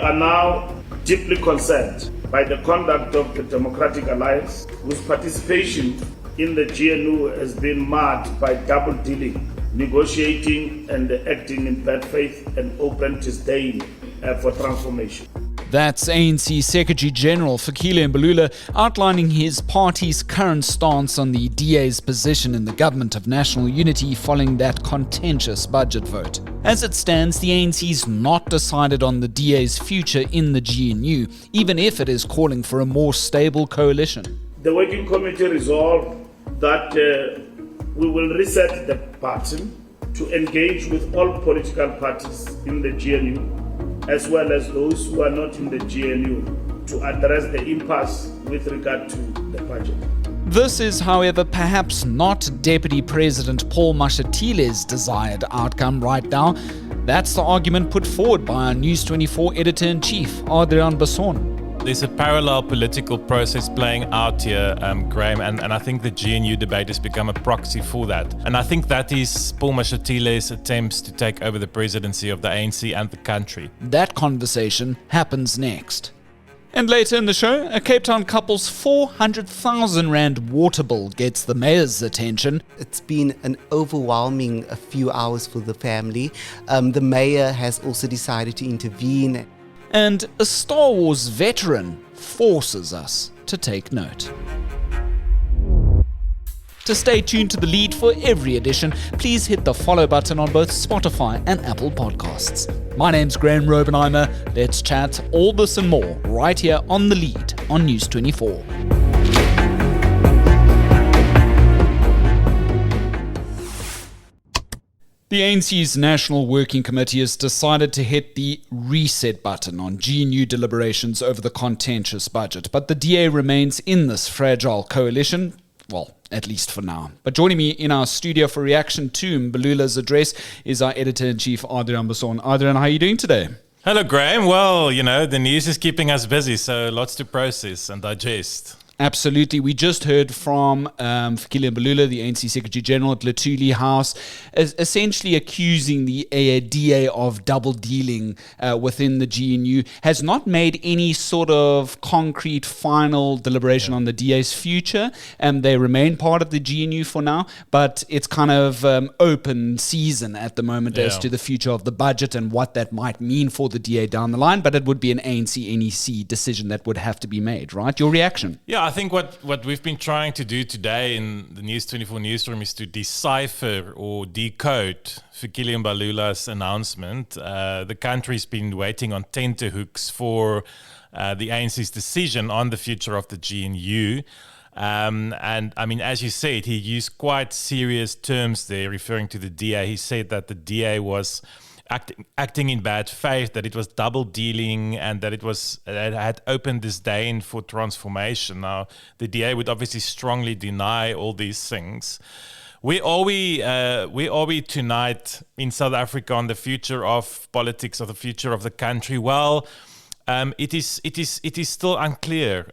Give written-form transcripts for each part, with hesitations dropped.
are now deeply concerned by the conduct of the Democratic Alliance, whose participation in the GNU has been marred by double dealing, negotiating and acting in bad faith and open disdain for transformation. That's ANC Secretary-General Fikile Mbalula outlining his party's current stance on the DA's position in the government of national unity following that contentious budget vote. As it stands, the ANC's not decided on the DA's future in the GNU, even if it is calling for a more stable coalition. The Working Committee resolved that we will reset the pattern to engage with all political parties in the GNU, as well as those who are not in the GNU, to address the impasse with regard to the budget. This is, however, perhaps not Deputy President Paul Mashatile's desired outcome right now. That's the argument put forward by our News 24 Editor-in-Chief, Adriaan Basson. There's a parallel political process playing out here, Graham, and I think the GNU debate has become a proxy for that. And I think that is Paul Mashatile's attempts to take over the presidency of the ANC and the country. That conversation happens next. And later in the show, a Cape Town couple's 400,000 Rand water bill gets the mayor's attention. It's been an overwhelming few hours for the family. The mayor has also decided to intervene. And a Star Wars veteran forces us to take note. To stay tuned to The Lead for every edition, please hit the follow button on both Spotify and Apple Podcasts. My name's Graham Robenheimer. Let's chat all this and more right here on The Lead on News 24. The ANC's National Working Committee has decided to hit the reset button on GNU deliberations over the contentious budget, but the DA remains in this fragile coalition, well, at least for now. But joining me in our studio for reaction to Mbalula's address is our Editor-in-Chief, Adriaan Basson. Adriaan, how are you doing today? Hello, Graham. Well, the news is keeping us busy, so lots to process and digest. Absolutely. We just heard from Fikile Mbalula, the ANC Secretary-General at Latuli House, essentially accusing the DA of double dealing within the GNU, has not made any sort of concrete final deliberation on the DA's future. They remain part of the GNU for now, but it's kind of open season at the moment as to the future of the budget and what that might mean for the DA down the line. But it would be an ANC-NEC decision that would have to be made, right? Your reaction? Yeah, I think what we've been trying to do today in the News 24 newsroom is to decipher or decode Fikile Mbalula's announcement. The country's been waiting on tenterhooks for the ANC's decision on the future of the GNU. And I mean, as you said, he used quite serious terms there referring to the DA. He said that the DA was acting in bad faith, that it was double dealing, and that it had open disdain for transformation. Now, the DA would obviously strongly deny all these things. Where are we tonight in South Africa on the future of politics, or the future of the country? Well, it is still unclear.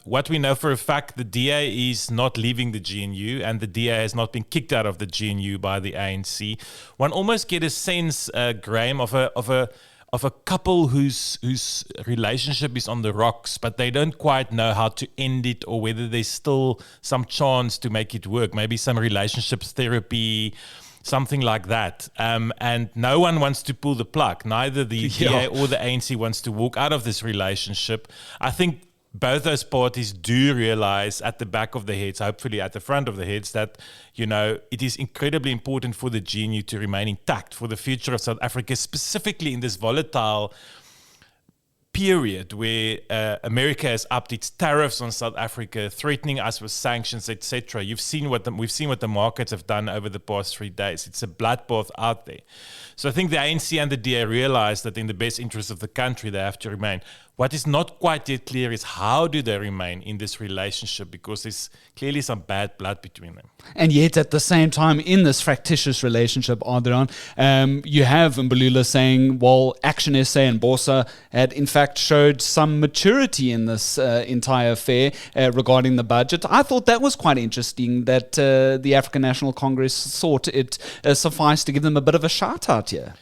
What we know for a fact, the DA is not leaving the GNU, and the DA has not been kicked out of the GNU by the ANC. One almost get a sense, Graham, of a couple whose relationship is on the rocks, but they don't quite know how to end it, or whether there's still some chance to make it work. Maybe some relationships therapy, something like that. And no one wants to pull the plug. Neither the DA or the ANC wants to walk out of this relationship. I think both those parties do realize at the back of their heads, hopefully at the front of their heads, that, it is incredibly important for the GNU to remain intact for the future of South Africa, specifically in this volatile period where America has upped its tariffs on South Africa, threatening us with sanctions, etc. We've seen what the markets have done over the past 3 days. It's a bloodbath out there. So I think the ANC and the DA realize that in the best interest of the country, they have to remain. What is not quite yet clear is how do they remain in this relationship, because there's clearly some bad blood between them. And yet at the same time, in this fractious relationship, Adriaan, you have Mbalula saying, well, Action SA and Bosa had in fact showed some maturity in this entire affair regarding the budget. I thought that was quite interesting that the African National Congress thought it sufficed to give them a bit of a shout out here.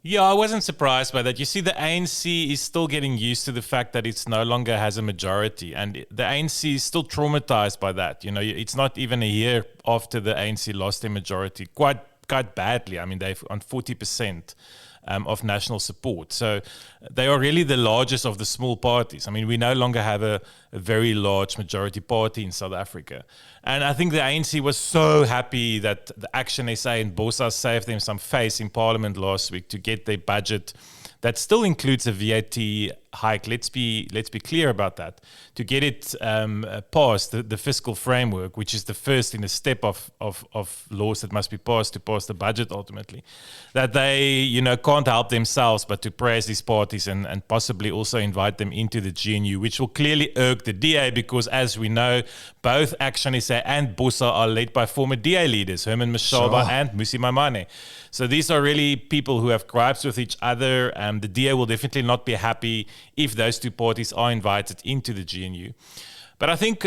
Yeah, I wasn't surprised by that. You see, the ANC is still getting used to the fact that it's no longer has a majority, and the ANC is still traumatized by that. You know, it's not even a year after the ANC lost their majority, quite badly. I mean, they've on 40%. Of national support. So they are really the largest of the small parties. I mean, we no longer have a very large majority party in South Africa. And I think the ANC was so happy that the Action SA and Bosa saved them some face in Parliament last week to get their budget that still includes a VAT hike. Let's be clear about that. To get it passed, the fiscal framework, which is the first in a step of laws that must be passed to pass the budget ultimately, that they can't help themselves but to praise these parties and possibly also invite them into the GNU, which will clearly irk the DA because, as we know, both Action SA and Bosa are led by former DA leaders, Herman Mashaba and Musi Maimane. So these are really people who have gripes with each other. The DA will definitely not be happy if those two parties are invited into the GNU. But I think,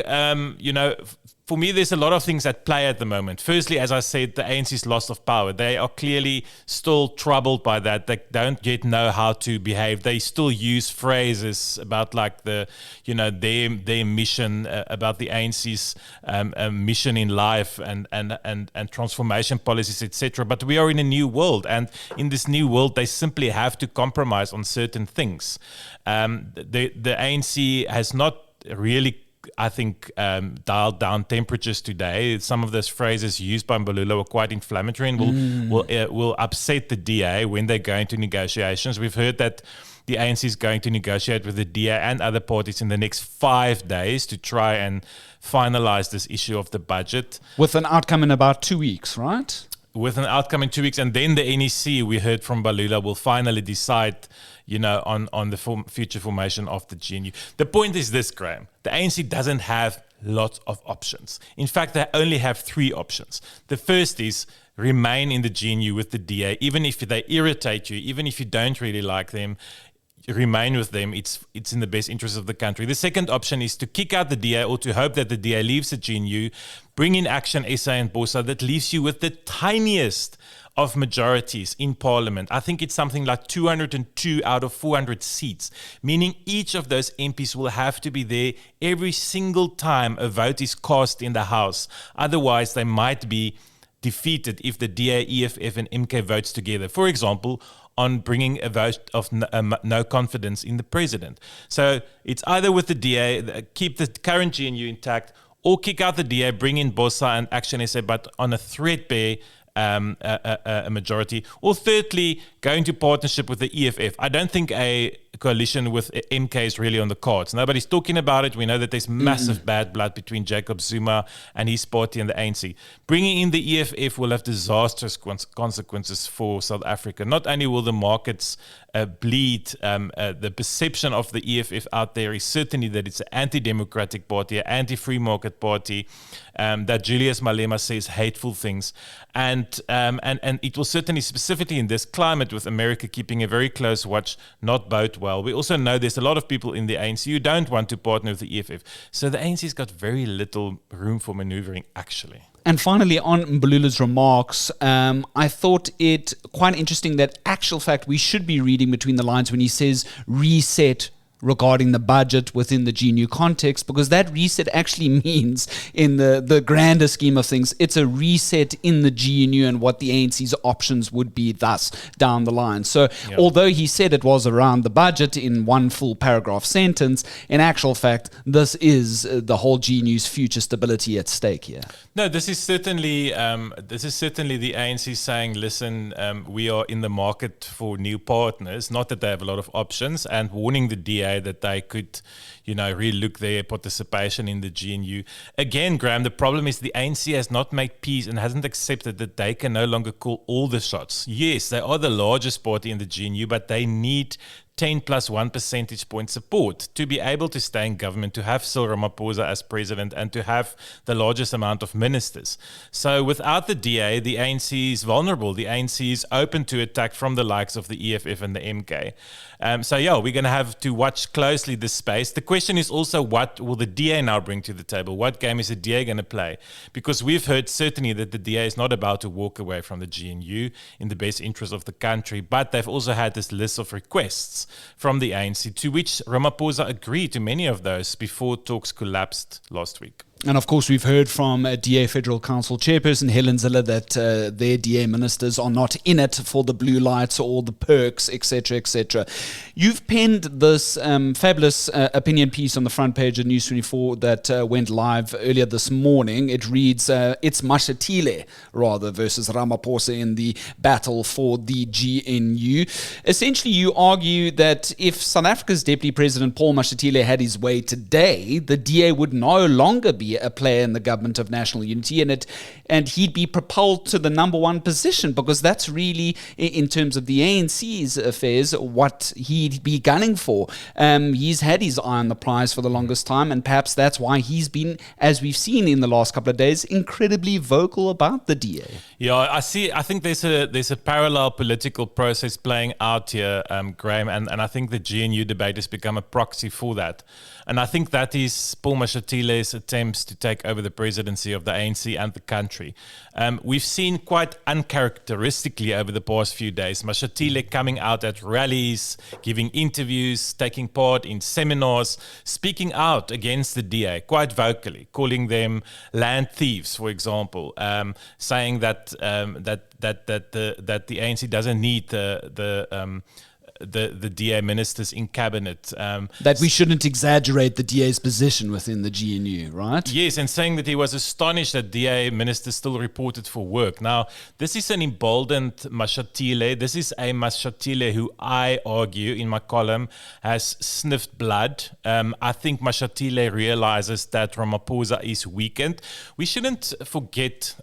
for me, there's a lot of things at play at the moment. Firstly, as I said, the ANC's loss of power. They are clearly still troubled by that. They don't yet know how to behave. They still use phrases about like their mission, about the ANC's mission in life and transformation policies, etc. But we are in a new world, and in this new world, they simply have to compromise on certain things. The ANC has not really, I think, dialed down temperatures today. Some of those phrases used by Mbalula were quite inflammatory and will upset the DA when they go into negotiations. We've heard that the ANC is going to negotiate with the DA and other parties in the next 5 days to try and finalize this issue of the budget. With an outcome in about 2 weeks, right? With an outcome in 2 weeks. And then the NEC, we heard from Mbalula, will finally decide on the future formation of the GNU. The point is this, Graham. The ANC doesn't have lots of options. In fact, they only have 3 options. The first is remain in the GNU with the DA, even if they irritate you, even if you don't really like them. Remain with them. It's in the best interest of the country. The second option is to kick out the DA or to hope that the DA leaves the GNU, bring in Action SA and Bosa. That leaves you with the tiniest of majorities in Parliament. I think it's something like 202 out of 400 seats, meaning each of those MPs will have to be there every single time a vote is cast in the House. Otherwise, they might be defeated if the DA, EFF and MK votes together. For example, on bringing a vote of no confidence in the president. So it's either with the DA, keep the current GNU intact, or kick out the DA, bring in Bosa and Action SA, but on a threadbare a majority. Or thirdly, go into partnership with the EFF. I don't think a coalition with MK is really on the cards. Nobody's talking about it. We know that there's massive bad blood between Jacob Zuma and his party and the ANC. Bringing in the EFF will have disastrous consequences for South Africa. Not only will the markets bleed, the perception of the EFF out there is certainly that it's an anti-democratic party, an anti-free market party, that Julius Malema says hateful things. And it will certainly, specifically in this climate with America keeping a very close watch, not bode well. We also know there's a lot of people in the ANC who don't want to partner with the EFF. So the ANC's got very little room for maneuvering, actually. And finally, on Mbalula's remarks, I thought it quite interesting that actual fact we should be reading between the lines when he says reset regarding the budget within the GNU context, because that reset actually means, in the grander scheme of things, it's a reset in the GNU and what the ANC's options would be thus down the line. So although he said it was around the budget in one full paragraph sentence, in actual fact, this is the whole GNU's future stability at stake here. No, this is certainly the ANC saying, listen, we are in the market for new partners, not that they have a lot of options, and warning the DA that they could, relook their participation in the GNU. Again, Graham, the problem is the ANC has not made peace and hasn't accepted that they can no longer call all the shots. Yes, they are the largest party in the GNU, but they need 10 plus 1 percentage point support to be able to stay in government, to have Cyril Ramaphosa as president, and to have the largest amount of ministers. So without the DA, the ANC is vulnerable. The ANC is open to attack from the likes of the EFF and the MK. We're going to have to watch closely this space. The question is also, what will the DA now bring to the table? What game is the DA going to play? Because we've heard certainly that the DA is not about to walk away from the GNU in the best interest of the country, but they've also had this list of requests from the ANC, to which Ramaphosa agreed to many of those before talks collapsed last week. And of course, we've heard from DA Federal Council Chairperson Helen Zille that their DA ministers are not in it for the blue lights or the perks, etc., etc. You've penned this fabulous opinion piece on the front page of News 24 that went live earlier this morning. It reads, it's Mashatile, rather, versus Ramaphosa in the battle for the GNU. Essentially, you argue that if South Africa's Deputy President Paul Mashatile had his way today, the DA would no longer be a player in the government of national unity, and he'd be propelled to the number one position, because that's really, in terms of the ANC's affairs, what he'd be gunning for. He's had his eye on the prize for the longest time, and perhaps that's why he's been, as we've seen in the last couple of days, incredibly vocal about the DA. Yeah, I think there's a parallel political process playing out here, Graham, and I think the GNU debate has become a proxy for that. And I think that is Paul Mashatile's attempts to take over the presidency of the ANC and the country. We've seen quite uncharacteristically over the past few days Mashatile coming out at rallies, giving interviews, taking part in seminars, speaking out against the DA quite vocally, calling them land thieves, for example, saying that the ANC doesn't need the DA ministers in cabinet. That we shouldn't exaggerate the DA's position within the GNU, right? Yes, and saying that he was astonished that DA ministers still reported for work. Now, this is an emboldened Mashatile. This is a Mashatile who, I argue in my column, has sniffed blood. I think Mashatile realizes that Ramaphosa is weakened. We shouldn't forget,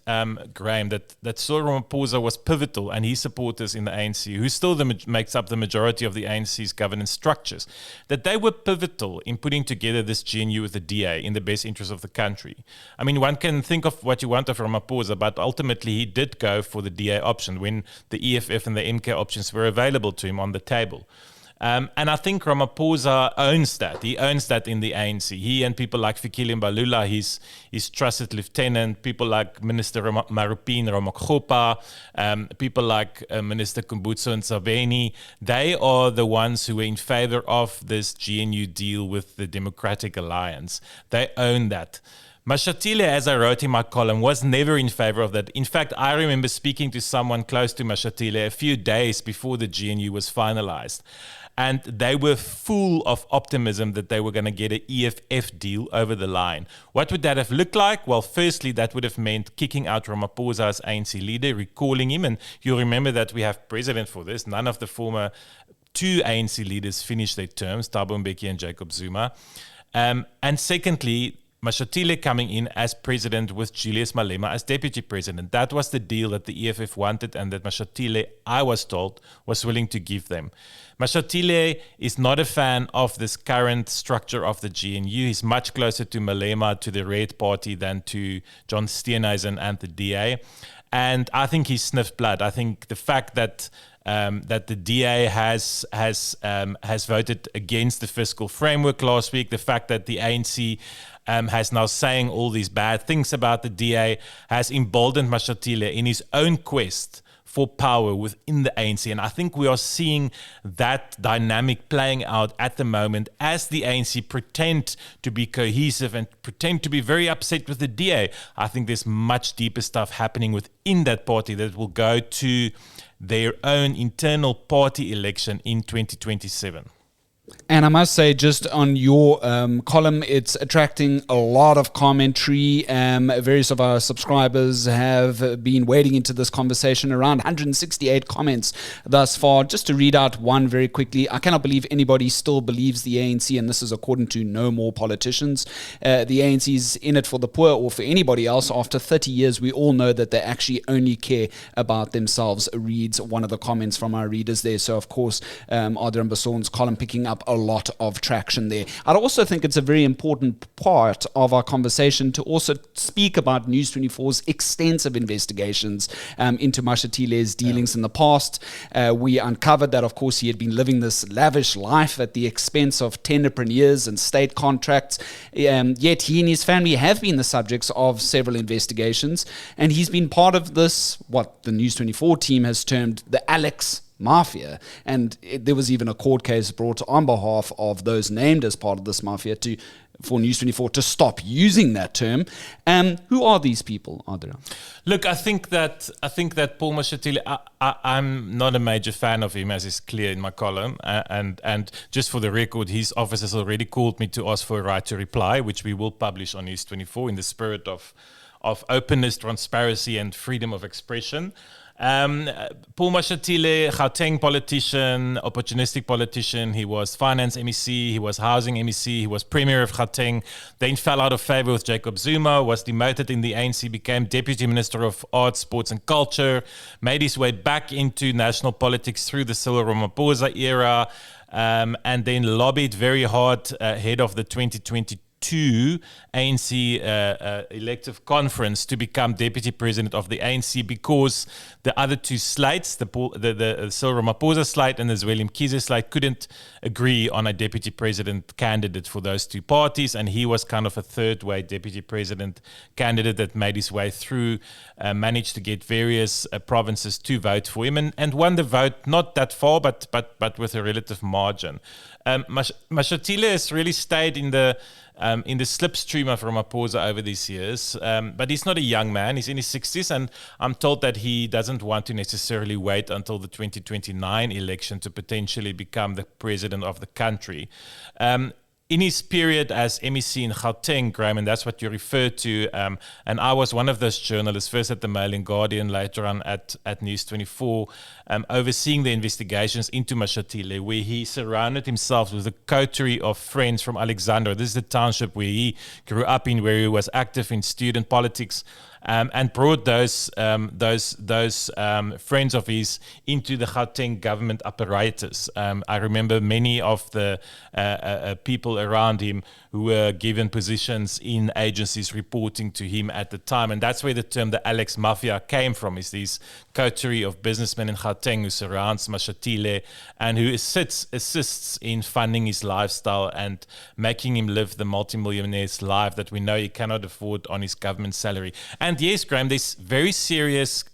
Graham, that Cyril Ramaphosa was pivotal, and his supporters in the ANC, who still makes up the majority of the ANC's governance structures, that they were pivotal in putting together this GNU with the DA in the best interest of the country. I mean, one can think of what you want of Ramaphosa, but ultimately he did go for the DA option when the EFF and the MK options were available to him on the table. And I think Ramaphosa owns that. He owns that in the ANC. He and people like Fikile Mbalula, his trusted lieutenant, people like Minister Marupin Ramakgopa, people like Minister Kumbutso Ntshavheni, they are the ones who are in favor of this GNU deal with the Democratic Alliance. They own that. Mashatile, as I wrote in my column, was never in favor of that. In fact, I remember speaking to someone close to Mashatile a few days before the GNU was finalized. And they were full of optimism that they were going to get an EFF deal over the line. What would that have looked like? Well, firstly, that would have meant kicking out Ramaphosa as ANC leader, recalling him. And you'll remember that we have precedent for this. None of the former two ANC leaders finished their terms, Thabo Mbeki and Jacob Zuma. And secondly, Mashatile coming in as president with Julius Malema as deputy president. That was the deal that the EFF wanted and that Mashatile, I was told, was willing to give them. Mashatile is not a fan of this current structure of the GNU. He's much closer to Malema, to the Red Party, than to John Steenhuisen and the DA. And I think he sniffed blood. I think the fact that the DA has voted against the fiscal framework last week, the fact that the ANC has now saying all these bad things about the DA, has emboldened Mashatile in his own quest for power within the ANC. And I think we are seeing that dynamic playing out at the moment as the ANC pretend to be cohesive and pretend to be very upset with the DA. I think there's much deeper stuff happening within that party that will go to their own internal party election in 2027. And I must say, just on your column, it's attracting a lot of commentary. Various of our subscribers have been wading into this conversation. Around 168 comments thus far. Just to read out one very quickly. I cannot believe anybody still believes the ANC, and this is according to No More Politicians. The ANC is in it for the poor or for anybody else. After 30 years, we all know that they actually only care about themselves, reads one of the comments from our readers there. So, of course, Adriaan Basson's column picking up a lot of traction there. I also think it's a very important part of our conversation to also speak about News 24's extensive investigations into Mashatile's dealings in the past. We uncovered that, of course, he had been living this lavish life at the expense of tenderpreneurs and state contracts. Yet he and his family have been the subjects of several investigations, and he's been part of this, what the News 24 team has termed the Alex Mafia, and there was even a court case brought on behalf of those named as part of this mafia for News 24 to stop using that term. Who are these people, Adriaan? Look, I think that Paul Mashatile, I'm not a major fan of him, as is clear in my column. And just for the record, his office has already called me to ask for a right to reply, which we will publish on News 24 in the spirit of openness, transparency, and freedom of expression. Paul Mashatile, Gauteng politician, opportunistic politician. He was finance MEC, he was housing MEC, he was premier of Gauteng, then fell out of favor with Jacob Zuma, was demoted in the ANC, became deputy minister of arts, sports and culture, made his way back into national politics through the Cyril Ramaphosa era, and then lobbied very hard ahead of the 2022 ANC elective conference to become deputy president of the ANC, because the other two slates, the Cyril Ramaphosa slate and the Zweli Mkhize slate, couldn't agree on a deputy president candidate for those two parties, and he was kind of a third-way deputy president candidate that made his way through, managed to get various provinces to vote for him, and won the vote not that far, but with a relative margin. Mashatile has really stayed in the slipstream of Ramaphosa over these years, but he's not a young man. He's in his 60s, and I'm told that he doesn't want to necessarily wait until the 2029 election to potentially become the president of the country. In his period as MEC in Gauteng, Graham, and that's what you referred to, and I was one of those journalists, first at the Mail and Geordin, later on at News 24, overseeing the investigations into Mashatile, where he surrounded himself with a coterie of friends from Alexandra. This is the township where he grew up in, where he was active in student politics, and brought those friends of his into the Gauteng government apparatus. I remember many of the people around him who were given positions in agencies reporting to him at the time. And that's where the term the Alex Mafia came from, is these coterie of businessmen in Gauteng who surrounds Mashatile and who assists in funding his lifestyle and making him live the multimillionaire's life that we know he cannot afford on his government salary. And yes, Graham, there's very serious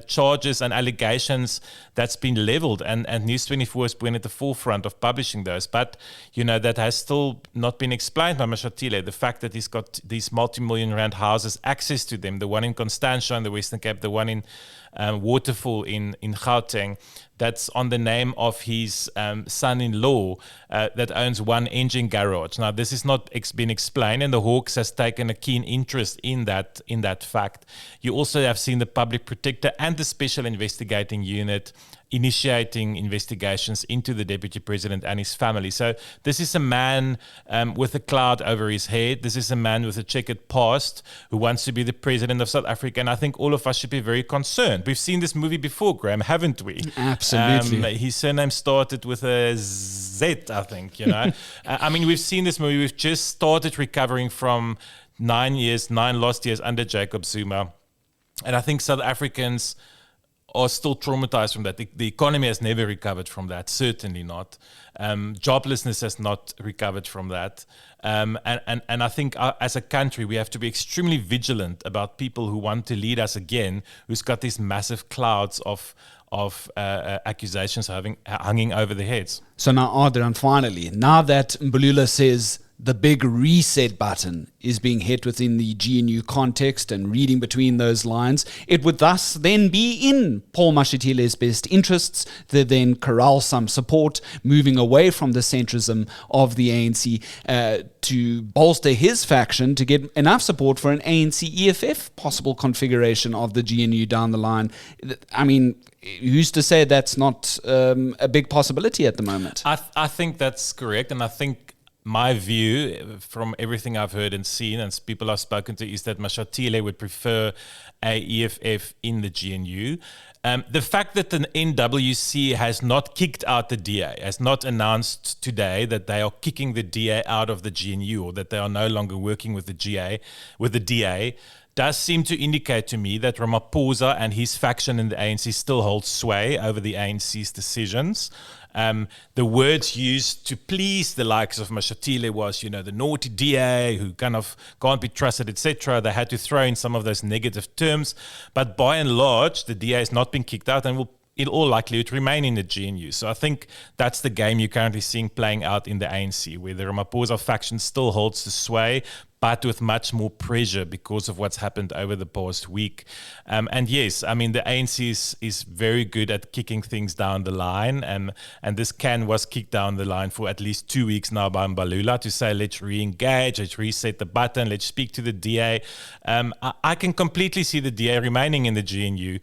charges and allegations that's been leveled, and News 24 has been at the forefront of publishing those. But, that has still not been explained by Mashatile. The fact that he's got these multi-million rand houses, access to them, the one in Constantia in the Western Cape, the one in Waterfall in Gauteng, that's on the name of his son-in-law that owns one engine garage. Now, this has not been explained, and the Hawks has taken a keen interest in that fact. You also have seen the public protector and the special investigating unit initiating investigations into the deputy president and his family. So this is a man with a cloud over his head. This is a man with a checkered past who wants to be the president of South Africa. And I think all of us should be very concerned. We've seen this movie before, Graham, haven't we? Absolutely. His surname started with a Z, I think, I mean, we've seen this movie. We've just started recovering from 9 lost years under Jacob Zuma. And I think South Africans are still traumatized from that. The economy has never recovered from that, certainly not. Joblessness has not recovered from that. And I think as a country, we have to be extremely vigilant about people who want to lead us again, who's got these massive clouds of accusations hanging over their heads. So now, Adriaan, finally, now that Mbulula says the big reset button is being hit within the GNU context and reading between those lines, it would thus then be in Paul Mashatile's best interests to then corral some support, moving away from the centrism of the ANC to bolster his faction to get enough support for an ANC-EFF possible configuration of the GNU down the line. I mean, who's to say that's not a big possibility at the moment? I think that's correct, and I think my view from everything I've heard and seen and people I've spoken to is that Mashatile would prefer a EFF in the GNU. The fact that the NWC has not kicked out the DA, has not announced today that they are kicking the DA out of the GNU or that they are no longer working with the DA, does seem to indicate to me that Ramaphosa and his faction in the ANC still hold sway over the ANC's decisions. The words used to please the likes of Mashatile was, the naughty DA who kind of can't be trusted, etc. They had to throw in some of those negative terms. But by and large, the DA has not been kicked out and will in all likelihood remain in the GNU. So I think that's the game you're currently seeing playing out in the ANC, where the Ramaphosa faction still holds the sway, but with much more pressure because of what's happened over the past week. And yes, I mean, the ANC is very good at kicking things down the line. And this can was kicked down the line for at least 2 weeks now by Mbalula to say, let's re-engage, let's reset the button, let's speak to the DA. I can completely see the DA remaining in the GNU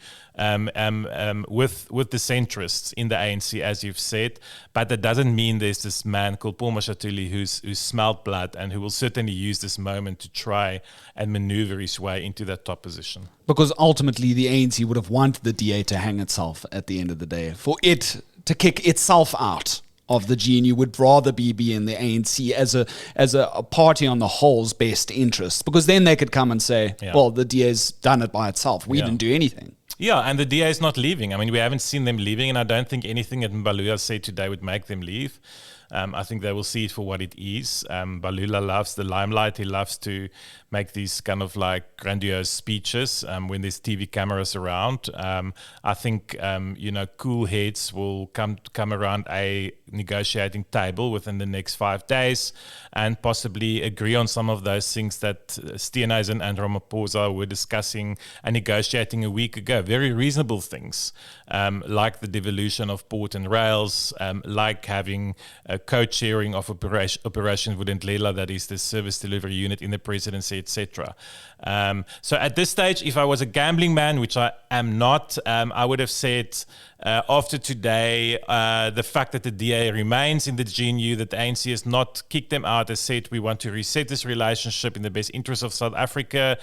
with the centrists in the ANC, as you've said. But that doesn't mean there's this man called Paul Mashatile who's smelled blood and who will certainly use this moment to try and maneuver his way into that top position. Because ultimately the ANC would have wanted the DA to hang itself at the end of the day. For it to kick itself out of the GNU would rather be in the ANC as a party on the whole's best interest. Because then they could come and say, well, the DA's done it by itself. We didn't do anything. Yeah, and the DA is not leaving. I mean, we haven't seen them leaving, and I don't think anything that Mbalula said today would make them leave. I think they will see it for what it is. Mbalula loves the limelight. He loves to make these kind of like grandiose speeches when there's TV cameras around. I think, cool heads will come around a negotiating table within the next 5 days and possibly agree on some of those things that Steenhuisen and Ramaphosa were discussing and negotiating a week ago. Very reasonable things, like the devolution of port and rails, like having a co-chairing of Operation Vulindlela, that is the service delivery unit in the presidency, etc. So at this stage, if I was a gambling man, which I am not, I would have said after today, the fact that the DA remains in the GNU, that the ANC has not kicked them out, has said we want to reset this relationship in the best interest of South Africa,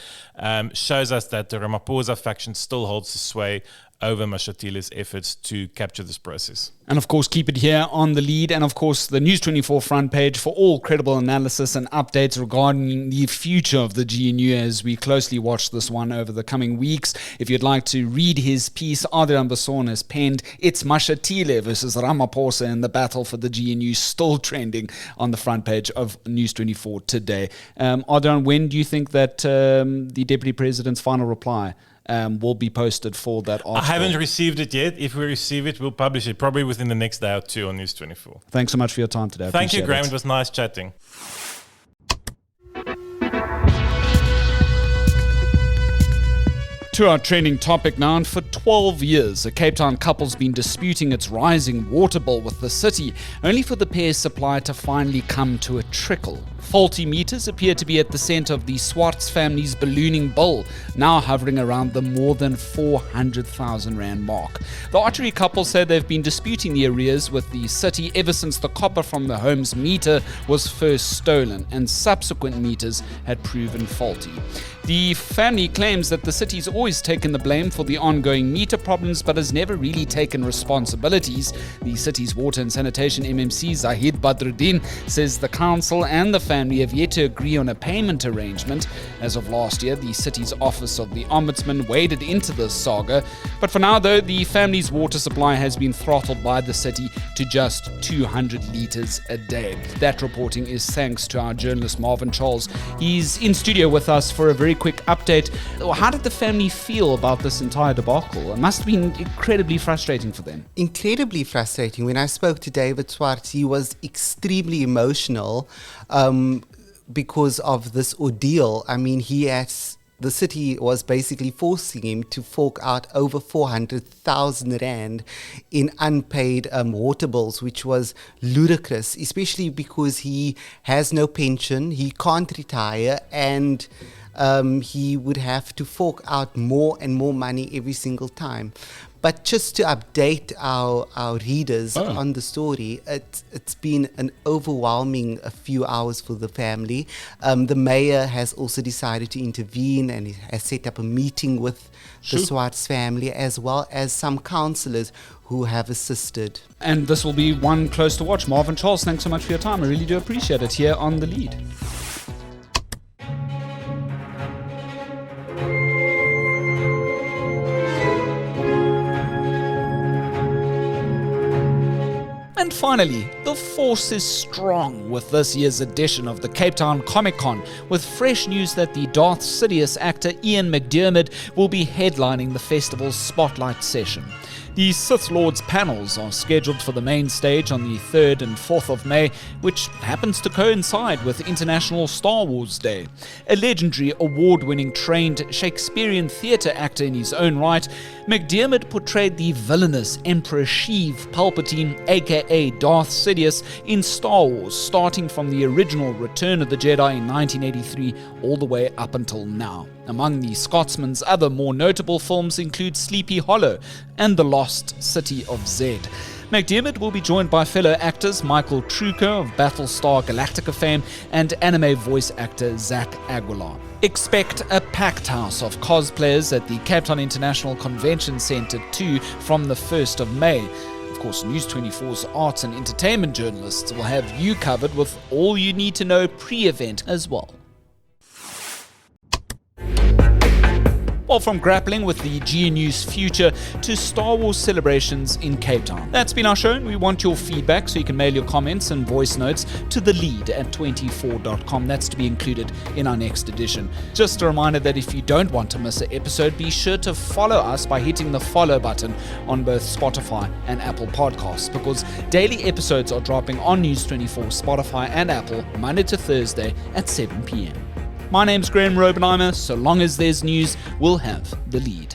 shows us that the Ramaphosa faction still holds the sway over Mashatile's efforts to capture this process. And of course, keep it here on The Lead, and of course the News 24 front page for all credible analysis and updates regarding the future of the GNU as we closely watch this one over the coming weeks. If you'd like to read his piece, Adriaan Basson has penned, "It's Mashatile versus Ramaphosa in the battle for the GNU," still trending on the front page of News 24 today. Adriaan, when do you think that the Deputy President's final reply will be posted for that article? I haven't received it yet. If we receive it, we'll publish it probably within the next day or two on News 24. Thanks so much for your time today. Thank you, Graham. It was nice chatting. To our trending topic now, and for 12 years, a Cape Town couple's been disputing its rising water bill with the city, only for the pair's supply to finally come to a trickle. Faulty meters appear to be at the centre of the Swartz family's ballooning bill, now hovering around the more than 400,000 rand mark. The Archery couple said they've been disputing the arrears with the city ever since the copper from the home's meter was first stolen and subsequent meters had proven faulty. The family claims that the city's always taken the blame for the ongoing meter problems but has never really taken responsibilities. The city's water and sanitation MMC Zahid Badruddin says the council and the family have yet to agree on a payment arrangement. As of last year, the city's office of the Ombudsman waded into this saga. But for now, though, the family's water supply has been throttled by the city to just 200 litres a day. That reporting is thanks to our journalist Marvin Charles. He's in studio with us for a very quick update. How did the family feel about this entire debacle? It must have been incredibly frustrating for them. Incredibly frustrating. When I spoke to David Swartz, he was extremely emotional because of this ordeal. I mean, the city was basically forcing him to fork out over 400,000 rand in unpaid water bills, which was ludicrous, especially because he has no pension, he can't retire, and he would have to fork out more and more money every single time. But just to update our readers on the story, it's been an overwhelming few hours for the family. The mayor has also decided to intervene and has set up a meeting with the Swartz family, as well as some councillors who have assisted. And this will be one close to watch. Marvin Charles, thanks so much for your time. I really do appreciate it here on The Lead. And finally, the force is strong with this year's edition of the Cape Town Comic Con, with fresh news that the Darth Sidious actor Ian McDiarmid will be headlining the festival's spotlight session. The Sith Lords panels are scheduled for the main stage on the 3rd and 4th of May, which happens to coincide with International Star Wars Day. A legendary award-winning trained Shakespearean theatre actor in his own right, McDiarmid portrayed the villainous Emperor Sheev Palpatine, aka Darth Sidious, in Star Wars, starting from the original Return of the Jedi in 1983 all the way up until now. Among the Scotsman's other more notable films include Sleepy Hollow and The Lost City of Zed. McDiarmid will be joined by fellow actors Michael Trucco of Battlestar Galactica fame and anime voice actor Zach Aguilar. Expect a packed house of cosplayers at the Cape Town International Convention Centre too from the 1st of May. Of course, News 24's arts and entertainment journalists will have you covered with all you need to know pre-event as well. Well, from grappling with the GNU's future to Star Wars celebrations in Cape Town. That's been our show, and we want your feedback, so you can mail your comments and voice notes to thelead@24.com. That's to be included in our next edition. Just a reminder that if you don't want to miss an episode, be sure to follow us by hitting the follow button on both Spotify and Apple Podcasts, because daily episodes are dropping on News 24, Spotify and Apple Monday to Thursday at 7 p.m. My name's Graham Robenheimer. So long as there's news, we'll have The Lead.